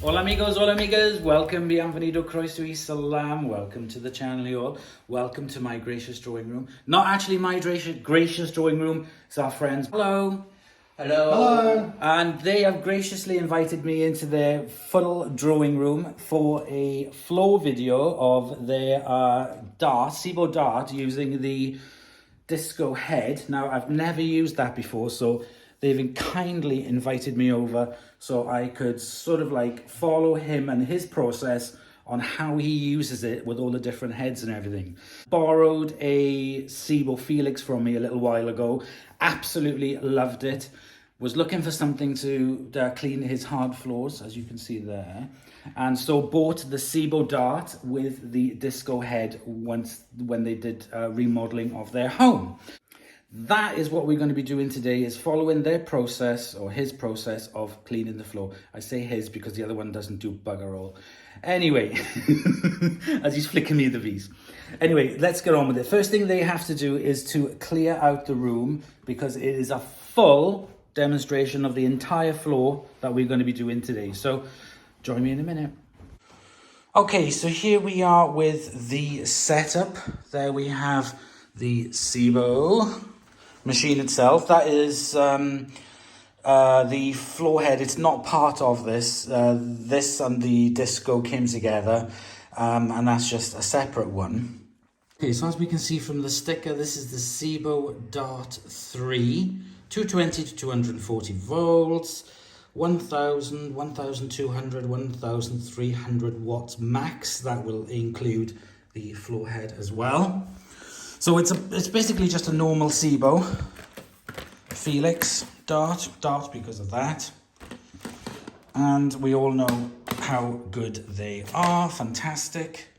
Hola amigos, hola amigas, welcome, bienvenido, croeso y salam, welcome to the channel y'all, welcome to my gracious drawing room. Not actually my gracious drawing room, it's our friends. Hello. Hello. And they have graciously invited me into their full drawing room for a floor video of their SEBO dart using the disco head. Now, I've never used that before, so they've kindly invited me over so I could sort of like follow him and his process on how he uses it with all the different heads and everything. Borrowed a SEBO Felix from me a little while ago. Absolutely loved it. Was looking for something to clean his hard floors, as you can see there. And so bought the SEBO dart with the disco head when they did remodeling of their home. That is what we're going to be doing today, is following their process or his process of cleaning the floor. I say his because the other one doesn't do bugger all. Anyway, as he's flicking me the V's. Anyway, let's get on with it. First thing they have to do is to clear out the room because it is a full demonstration of the entire floor that we're going to be doing today. So join me in a minute. Okay, so here we are with the setup. There we have the SEBO machine itself. That is the floor head. It's not part of this. This and the disco came together, and that's just a separate one. Okay, so as we can see from the sticker, this is the SEBO Dart 3, 220 to 240 volts, 1000, 1200, 1300 watts max. That will include the floor head as well. So it's basically just a normal SEBO Felix dart because of that. And we all know how good they are. Fantastic.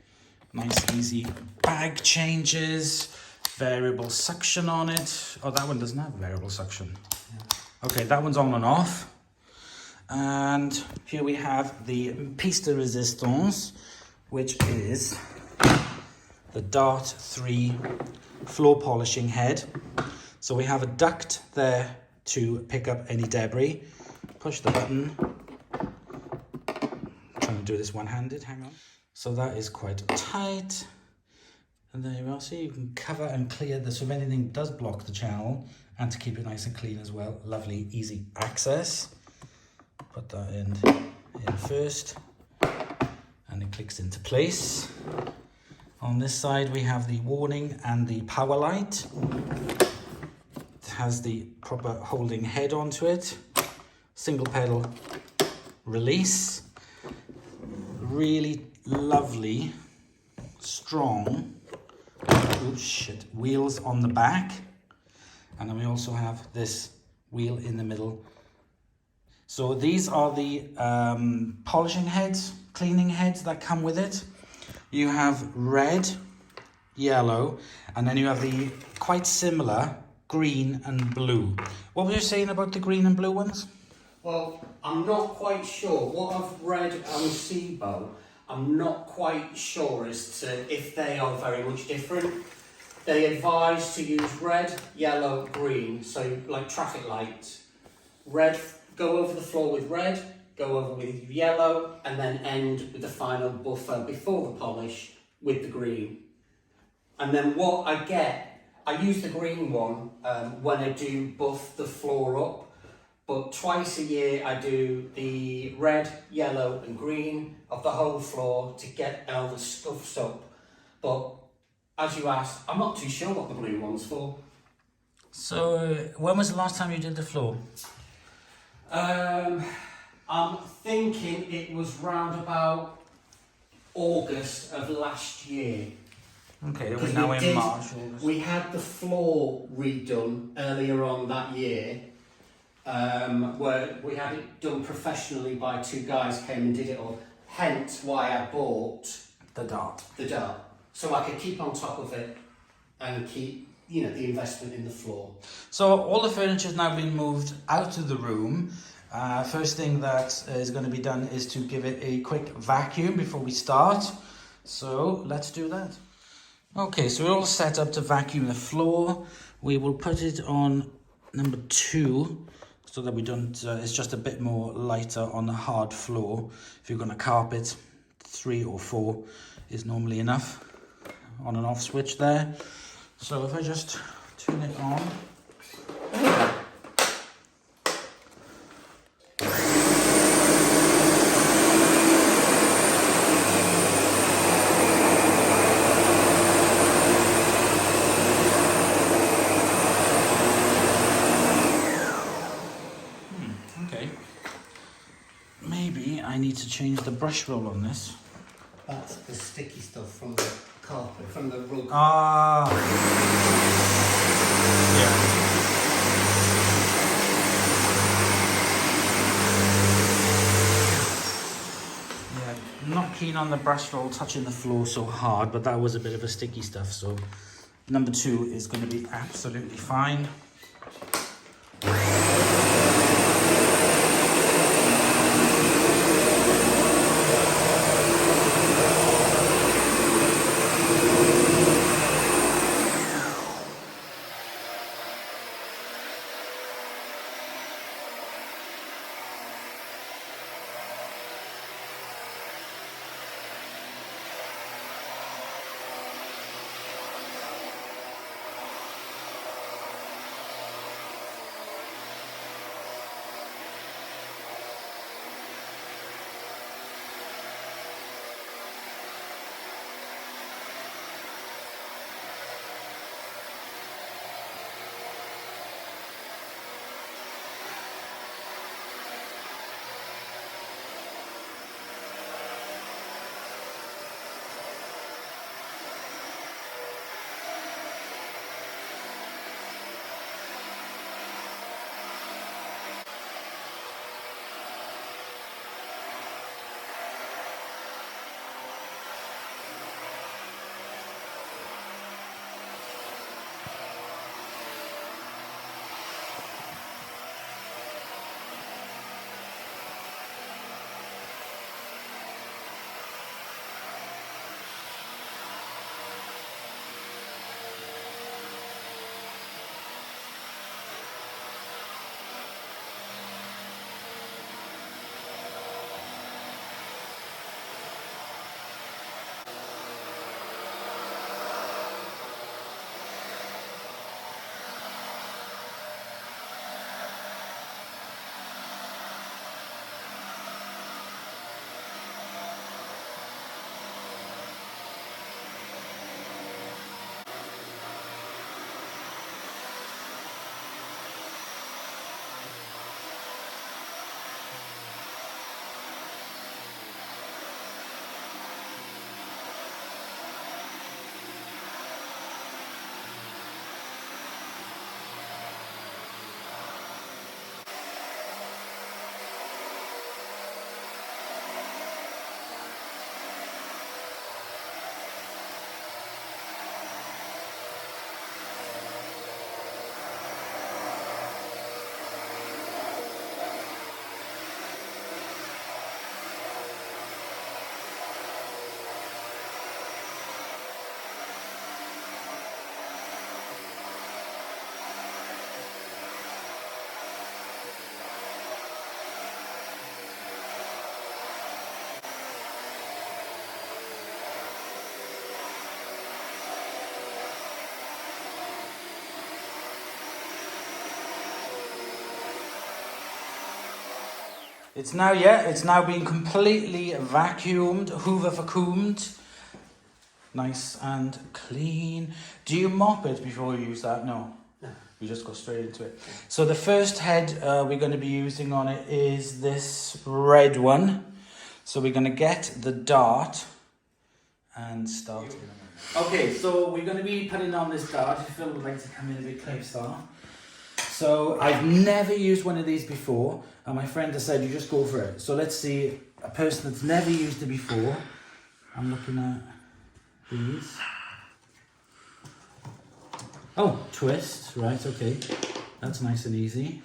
Nice easy bag changes. Variable suction on it. Oh, that one doesn't have variable suction. Okay, that one's on and off. And here we have the piece de resistance, which is the Dart 3 floor polishing head. So we have a duct there to pick up any debris. Push the button. I'm trying to do this one-handed, hang on. So that is quite tight. And there you are, so you can cover and clear this if anything does block the channel, and to keep it nice and clean as well. Lovely, easy access. Put that in first, and it clicks into place. On this side, we have the warning and the power light. It has the proper holding head onto it. Single pedal release. Really lovely, strong, oh shit, wheels on the back. And then we also have this wheel in the middle. So these are the polishing heads, cleaning heads that come with it. You have red, yellow, and then you have the quite similar green and blue. What were you saying about the green and blue ones? Well, I'm not quite sure. What I've read on SEBO, I'm not quite sure as to if they are very much different. They advise to use red, yellow, green, so like traffic lights. Red, go over the floor with red, go over with yellow, and then end with the final buffer before the polish with the green. And then what I get, I use the green one when I do buff the floor up, but twice a year I do the red, yellow and green of the whole floor to get all the scuffs up. But as you asked, I'm not too sure what the blue one's for. So when was the last time you did the floor? I'm thinking it was round about August of last year. Okay, we're now in March. August. We had the floor redone earlier on that year, where we had it done professionally by two guys came and did it all. Hence why I bought the dart. So I could keep on top of it and keep, the investment in the floor. So all the furniture has now been moved out of the room. First thing that is going to be done is to give it a quick vacuum before we start. So let's do that. Okay, so we're all set up to vacuum the floor. We will put it on number 2 so that we don't, it's just a bit more lighter on the hard floor. If you're going to carpet, 3 or 4 is normally enough. On and off switch there. So if I just turn it on. Okay. Maybe I need to change the brush roll on this. That's the sticky stuff from the carpet, from the rug. Ah. Yeah. Yeah, not keen on the brush roll touching the floor so hard, but that was a bit of a sticky stuff, so number 2 is going to be absolutely fine. It's now been completely vacuumed, Hoover vacuumed. Nice and clean. Do you mop it before you use that? No. No. We just go straight into it. So the first head we're going to be using on it is this red one. So we're going to get the dart and start. Okay, so we're going to be putting on this dart. If Phil would like to come in a bit closer. So I've never used one of these before, and my friend has said you just go for it. So let's see a person that's never used it before. I'm looking at these. Oh, twist, right, okay. That's nice and easy.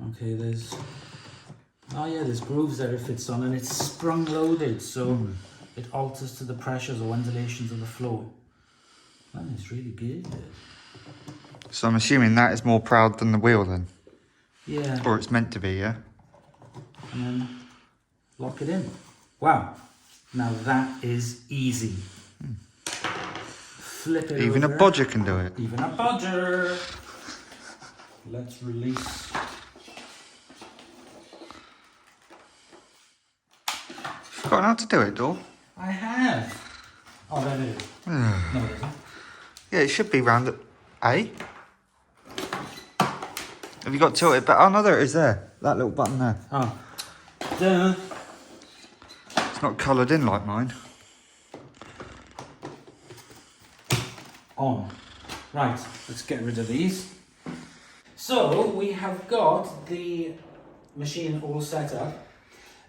Okay, there's grooves there it fits on, and it's sprung loaded, so it alters to the pressures or undulations of the flow. That is really good. So I'm assuming that is more proud than the wheel then? Yeah. Or it's meant to be, yeah? And then lock it in. Wow. Now that is easy. Flip it Even over. a bodger can do it. Even a bodger. Let's release. Forgotten how to do it, Dor. I have. Oh, there it is. No, it isn't. Yeah, it should be round at A. Have you got tilted back? Oh no, there it is there. That little button there. Oh. Duh. It's not coloured in like mine. On. Right, let's get rid of these. So we have got the machine all set up,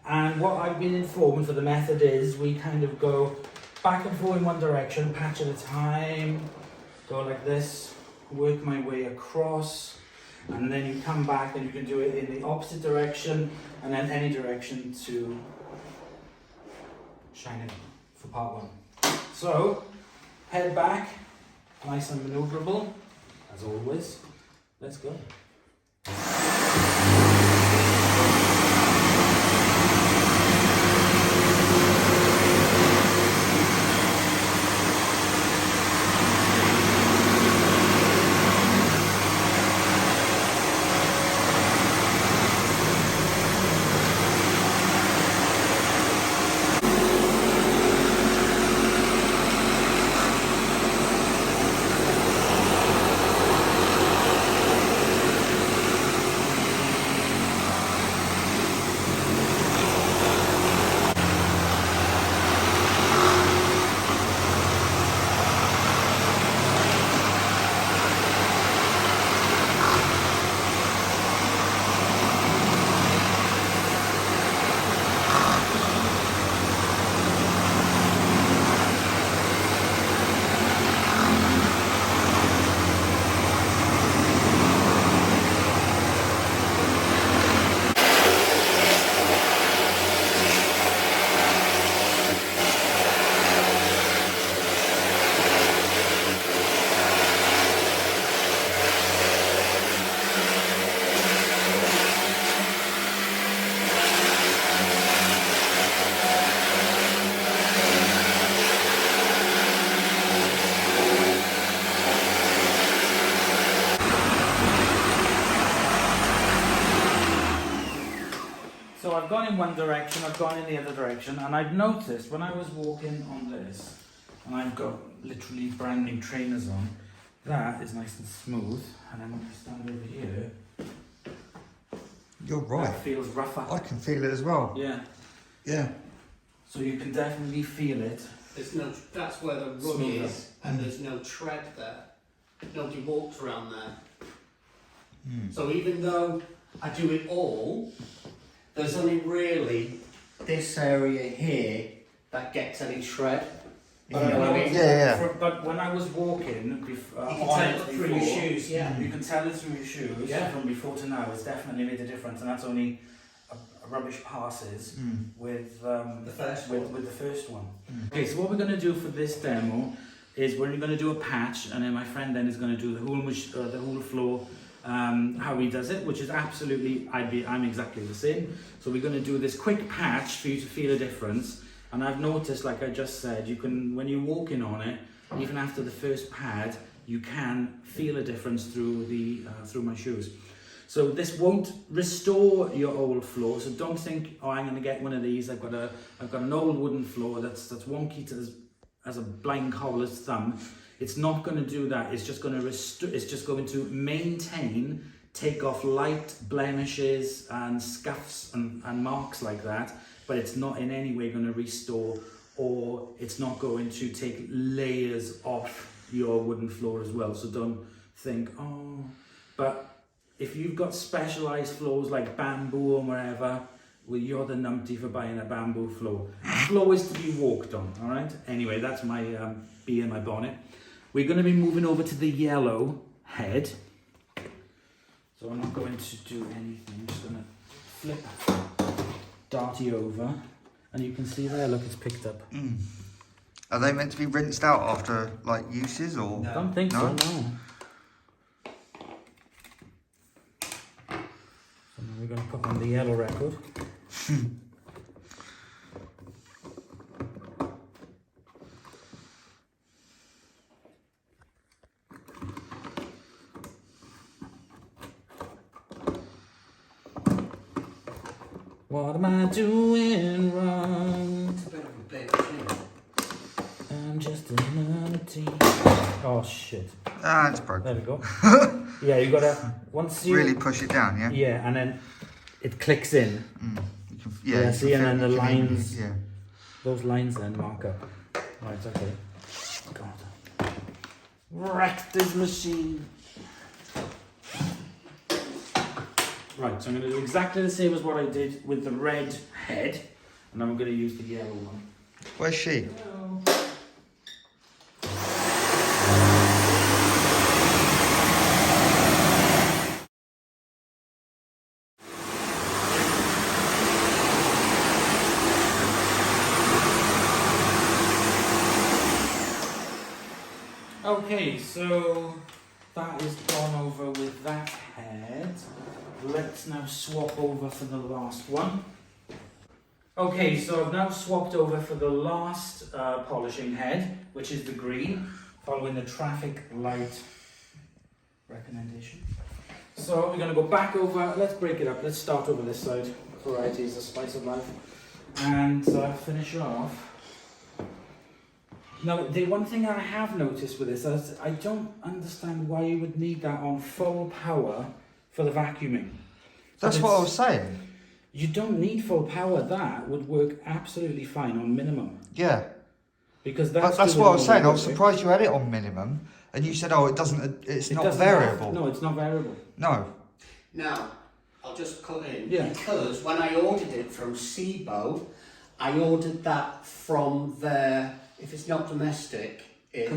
and what I've been informed for the method is we kind of go back and forth in one direction, patch at a time, go like this, work my way across, and then you come back and you can do it in the opposite direction and then any direction to shine it for part one. So head back, nice and maneuverable, as always. Let's go. So I've gone in one direction, I've gone in the other direction, and I've noticed when I was walking on this, and I've got literally brand new trainers on, that is nice and smooth, and then when I stand over here, You're right. that feels rougher. I can feel it as well. Yeah. Yeah. So you can definitely feel it. There's no, that's where the run Smoother. is, and there's no tread there. Nobody walks around there. So even though I do it all, there's only really this area here that gets any tread. But, Yeah. I know Yeah. but when I was walking before, You can on tell it it through your before, shoes, yeah. you can tell it through your shoes. Yeah. From before to now, it's definitely made a difference, and that's only a rubbish passes with The first with one. the first one. Okay, so what we're going to do for this demo is we're going to do a patch, and then my friend then is going to do the whole floor. How he does it, which is absolutely, I'm exactly the same. So we're going to do this quick patch for you to feel a difference. And I've noticed, like I just said, you can, when you're walking on it, even after the first pad, you can feel a difference through the through my shoes. So this won't restore your old floor. So don't think, oh, I'm going to get one of these. I've got an old wooden floor that's wonky as a blind cobbler's thumb. It's not going to do that. It's just going to it's just going to maintain, take off light blemishes and scuffs and marks like that. But it's not in any way going to restore, or it's not going to take layers off your wooden floor as well. So don't think, oh. But if you've got specialized floors like bamboo or wherever, well, you're the numpty for buying a bamboo floor. Floor is to be walked on, all right? Anyway, that's my bee in my bonnet. We're going to be moving over to the yellow head. So I'm not going to do anything. I'm just going to flip Darty over. And you can see there, look, it's picked up. Are they meant to be rinsed out after like uses or? I don't think so, no. We're going to put on the yellow record. What am I doing wrong? It's a bit of a bitch, I'm just another teen. Oh shit. Ah, it's broken. There we go. Yeah, you gotta, once you... Really push it down, yeah? Yeah, and then it clicks in. You can, Yeah, you see, can and feel- then the you can even- lines- Yeah. Those lines then mark up. Right, okay. God. Wreck this machine. Right, so I'm going to do exactly the same as what I did with the red head, and I'm going to use the yellow one. Where's she? Okay, so that is gone over with that head. Let's now swap over for the last one. Okay, so I've now swapped over for the last polishing head, which is the green, following the traffic light recommendation. So we're going to go back over, let's break it up, let's start over this side. Variety is the spice of life. And finish off. Now, the one thing I have noticed with this is I don't understand why you would need that on full power for the vacuuming. That's what I was saying. You don't need full power. That would work absolutely fine on minimum. Yeah. Because That's what I was saying. I was surprised you had it on minimum, and you said, "Oh, it doesn't. It's not variable." No, it's not variable. No. Now, I'll just cut in, Yeah. because when I ordered it from SEBO, I ordered that from their, if it's not domestic, it's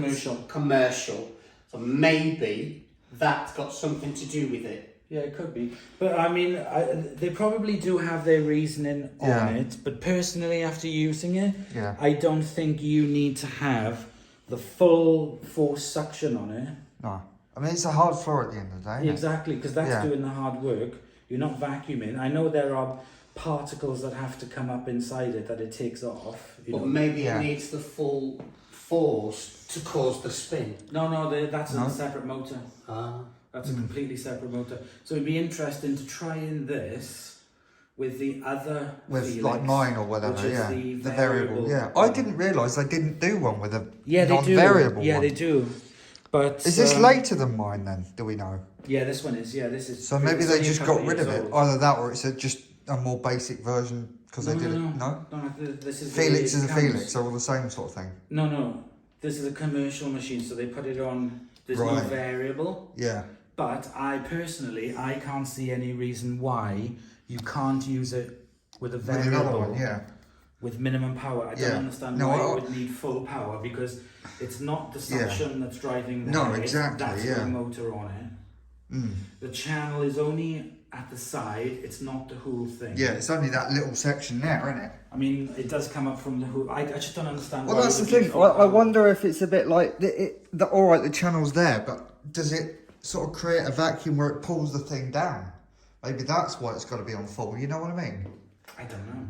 commercial. So maybe that's got something to do with it. Yeah, it could be. But I mean, they probably do have their reasoning on it. But personally, after using it, I don't think you need to have the full force suction on it. No. I mean, it's a hard floor at the end of the day. Isn't Exactly, because that's doing the hard work. You're not vacuuming. I know there are particles that have to come up inside it that it takes off. But maybe it needs the full force to cause the spin. No, that's a separate motor. Ah. That's a completely separate motor. So it'd be interesting to try in this with the other with Felix, like mine or whatever, which is the variable. Yeah, I didn't realise they didn't do one with a they non-variable do. Yeah, one. they do. But is this later than mine then? Do we know? Yeah, this one is. Yeah, this is. So maybe they only just a couple got rid of it. years old. Either that, or it's just a more basic version because they did it. No, this is Felix the is a comes. Felix, so all the same sort of thing. No, this is a commercial machine, so they put it on. There's no variable. Yeah. But I personally, I can't see any reason why you can't use it with a variable. With another one, with minimum power. I don't understand why it would need full power, because it's not the suction that's driving the head. Exactly, that's the motor on it. The channel is only at the side, it's not the whole thing. Yeah, it's only that little section there, isn't it? I mean, it does come up from the hood. I just don't understand Well, why that's it the would need thing. full I power. wonder if it's a bit like, alright, the channel's there, but does it sort of create a vacuum where it pulls the thing down? Maybe that's why it's got to be on full, you know what I mean? I don't know.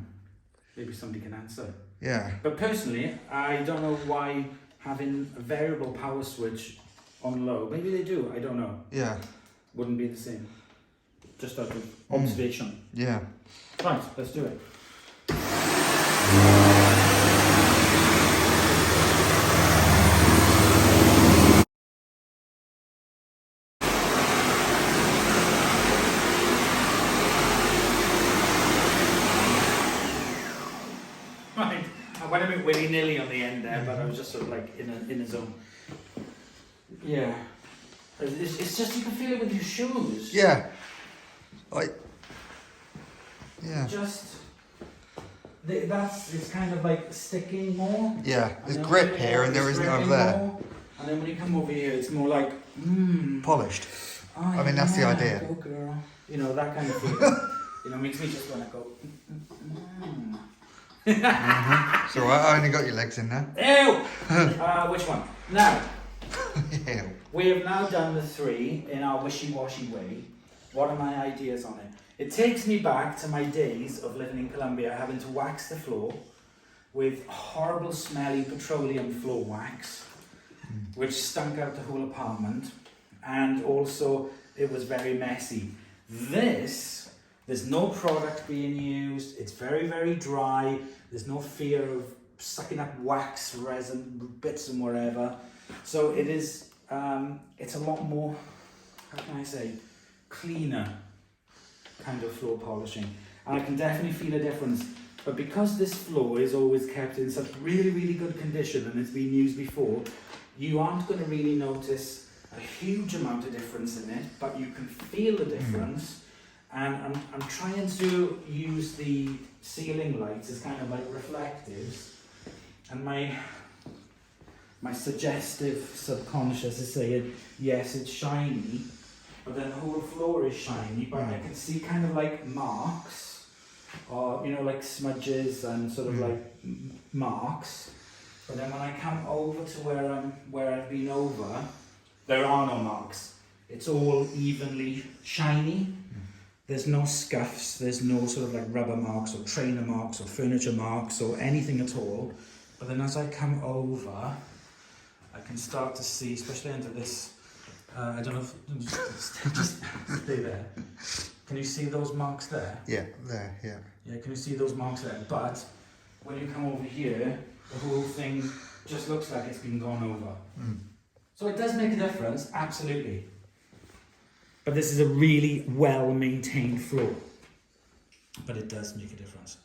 Maybe somebody can answer. Yeah. But personally, I don't know why having a variable power switch on low, maybe they do, I don't know. Yeah. Wouldn't be the same. Just out of observation. Yeah. Right, let's do it. Right, I went a bit willy-nilly on the end there, but I was just sort of like in a zone. Yeah. It's just, you can feel it with your shoes. Yeah. It's kind of like sticking more. Yeah, there's grip here and there isn't over there. More, and then when you come over here, it's more like, Polished. Oh, I mean, that's the idea. Go girl. You know, that kind of feeling. Makes me just want to go, It's alright, I only got your legs in there. Ew! Which one? Now, Ew. we have now done the three in our wishy-washy way. What are my ideas on it? It takes me back to my days of living in Colombia, having to wax the floor with horrible smelly petroleum floor wax, which stunk out the whole apartment, and also it was very messy. This, there's no product being used, it's very, very dry, there's no fear of sucking up wax, resin, bits and whatever. So it is, it's a lot more, how can I say, cleaner kind of floor polishing. And I can definitely feel a difference. But because this floor is always kept in such really, really good condition and it's been used before, you aren't going to really notice a huge amount of difference in it, but you can feel the difference. And I'm trying to use the ceiling lights as kind of like reflectives. And my suggestive subconscious is saying, yes, it's shiny, but then the whole floor is shiny, but I can see kind of like marks, or, you know, like smudges and sort of like marks. But then when I come over to where I've been over, there are no marks. It's all evenly shiny. There's no scuffs, there's no sort of like rubber marks or trainer marks or furniture marks or anything at all. But then as I come over, I can start to see, especially under this, I don't know if, just stay there. Can you see those marks there? Yeah, there, yeah. Yeah, can you see those marks there? But when you come over here, the whole thing just looks like it's been gone over. So it does make a difference, absolutely. But this is a really well-maintained floor. But it does make a difference.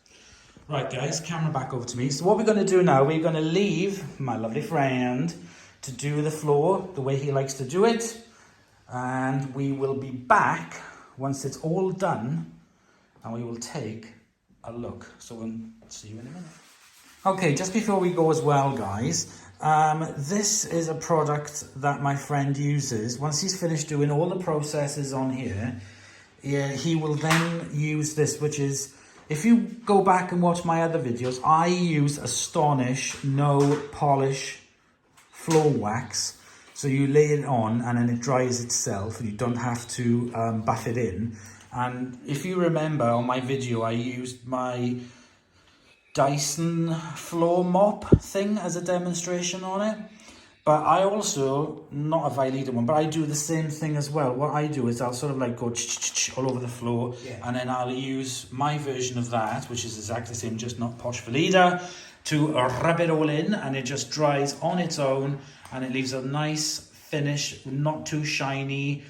Right, guys, camera back over to me. So what we're going to do now, we're going to leave my lovely friend to do the floor the way he likes to do it. And we will be back once it's all done, and we will take a look. So we'll see you in a minute. Okay, just before we go as well, guys, this is a product that my friend uses. Once he's finished doing all the processes on here, he will then use this, which is, if you go back and watch my other videos, I use Astonish No Polish Floor Wax. So you lay it on and then it dries itself and you don't have to buff it in. And if you remember on my video, I used my Dyson floor mop thing as a demonstration on it. But I also, not a violated one, but I do the same thing as well. What I do is I'll sort of like go all over the floor, and then I'll use my version of that, which is exactly the same, just not Posh Velida, to rub it all in, and it just dries on its own, and it leaves a nice finish, not too shiny.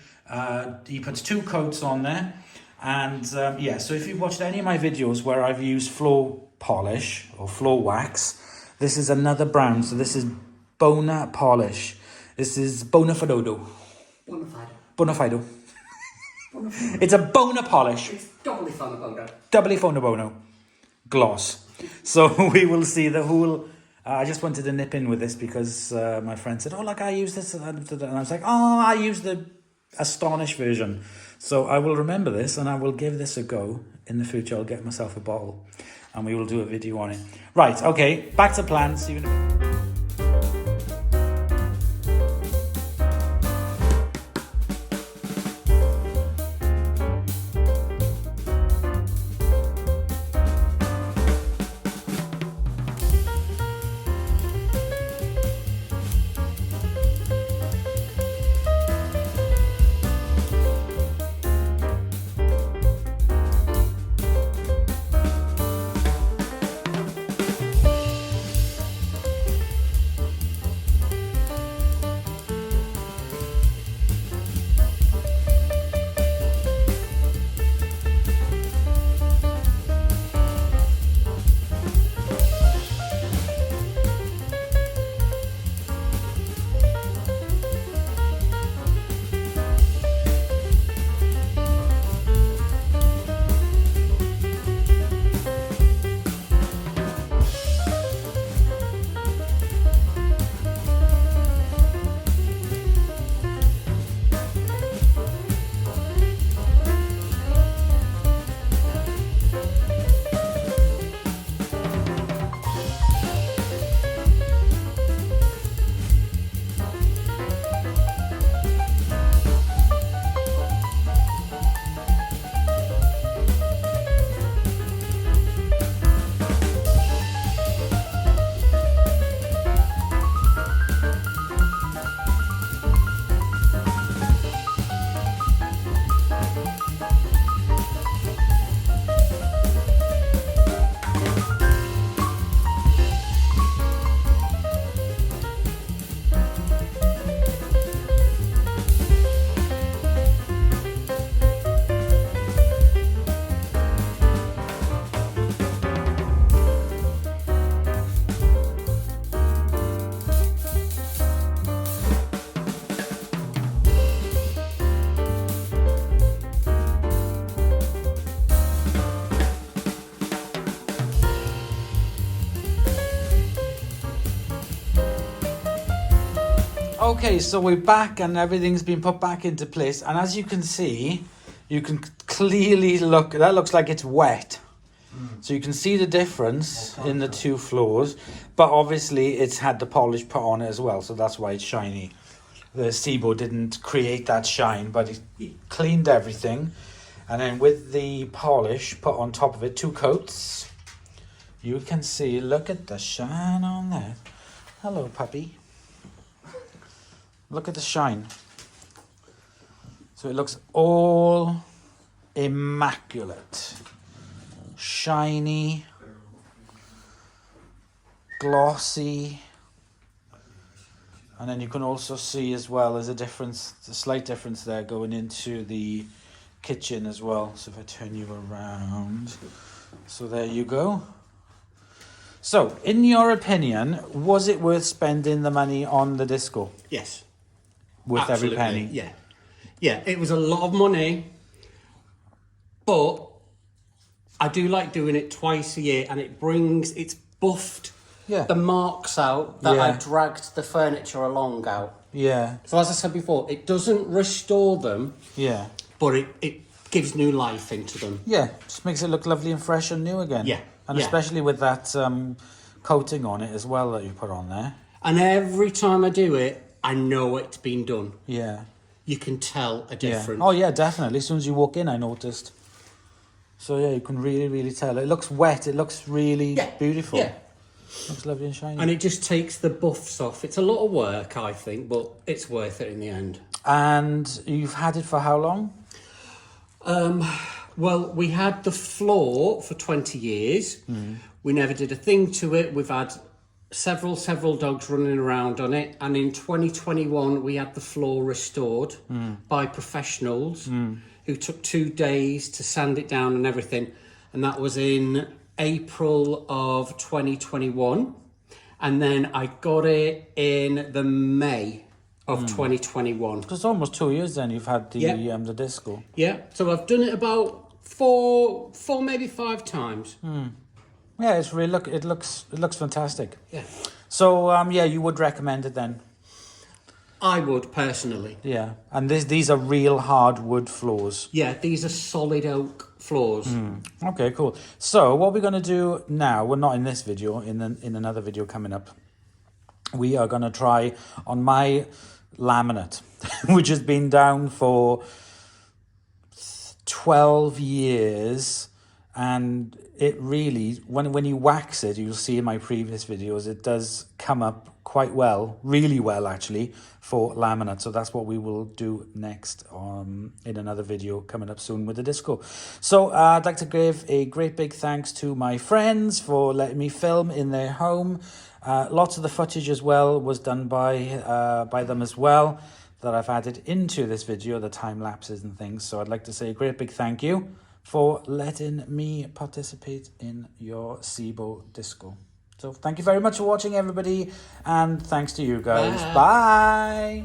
He puts 2 coats on there, and yeah, so if you've watched any of my videos where I've used floor polish or floor wax, this is another brand. So this is Bona Polish. This is Bonafido. Bonafido. It's a Bona Polish. It's doubly Fonobono. Doubly Fonobono. Gloss. So we will see the whole... I just wanted to nip in with this because my friend said, oh, look, I use this. And I was like, oh, I use the Astonish version. So I will remember this and I will give this a go. In the future, I'll get myself a bottle and we will do a video on it. Right, okay, back to plan. See you in a minute. Okay, so we're back and everything's been put back into place. And as you can see, you can clearly look, that looks like it's wet. So you can see the difference in the two floors. But obviously it's had the polish put on it as well. So that's why it's shiny. The SEBO didn't create that shine, but it cleaned everything. And then with the polish put on top of it, 2 coats, you can see, look at the shine on that. Hello, puppy. Look at the shine. So it looks all immaculate. Shiny. Glossy. And then you can also see as well, there's a difference, a slight difference there going into the kitchen as well. So if I turn you around. So there you go. So, in your opinion, was it worth spending the money on the disco? Yes. Worth Absolutely, every penny? Yeah. Yeah, it was a lot of money, but I do like doing it twice a year, and it's buffed the marks out that I dragged the furniture along out. Yeah. So as I said before, it doesn't restore them, but it gives new life into them. Yeah, just makes it look lovely and fresh and new again. Yeah. And especially with that coating on it as well that you put on there. And every time I do it, I know it's been done. Yeah. You can tell a difference. Yeah. Oh yeah, definitely. As soon as you walk in, I noticed. So yeah, you can really, really tell. It looks wet. It looks really beautiful. Yeah. Looks lovely and shiny. And it just takes the buffs off. It's a lot of work, I think, but it's worth it in the end. And you've had it for how long? Well, we had the floor for 20 years. We never did a thing to it. We've had several dogs running around on it. And in 2021, we had the floor restored by professionals who took 2 days to sand it down and everything. And that was in April of 2021. And then I got it in the May of 2021. It's almost 2 years then you've had the disco. Yeah, so I've done it about four, maybe 5 times. Yeah, it's really it looks fantastic. Yeah, So yeah, you would recommend it then? I would personally. Yeah, and these are real hardwood floors. Yeah, these are solid oak floors. Okay, cool. So what we're going to do now, well, not in this video, in another video coming up, we are going to try on my laminate, which has been down for 12 years. And it really, when you wax it, you'll see in my previous videos, it does come up quite well, really well actually, for laminate. So that's what we will do next in another video coming up soon with the disco. So I'd like to give a great big thanks to my friends for letting me film in their home. Lots of the footage as well was done by them as well, that I've added into this video, the time lapses and things. So I'd like to say a great big thank you for letting me participate in your SEBO disco. So thank you very much for watching, everybody, and thanks to you guys. Bye.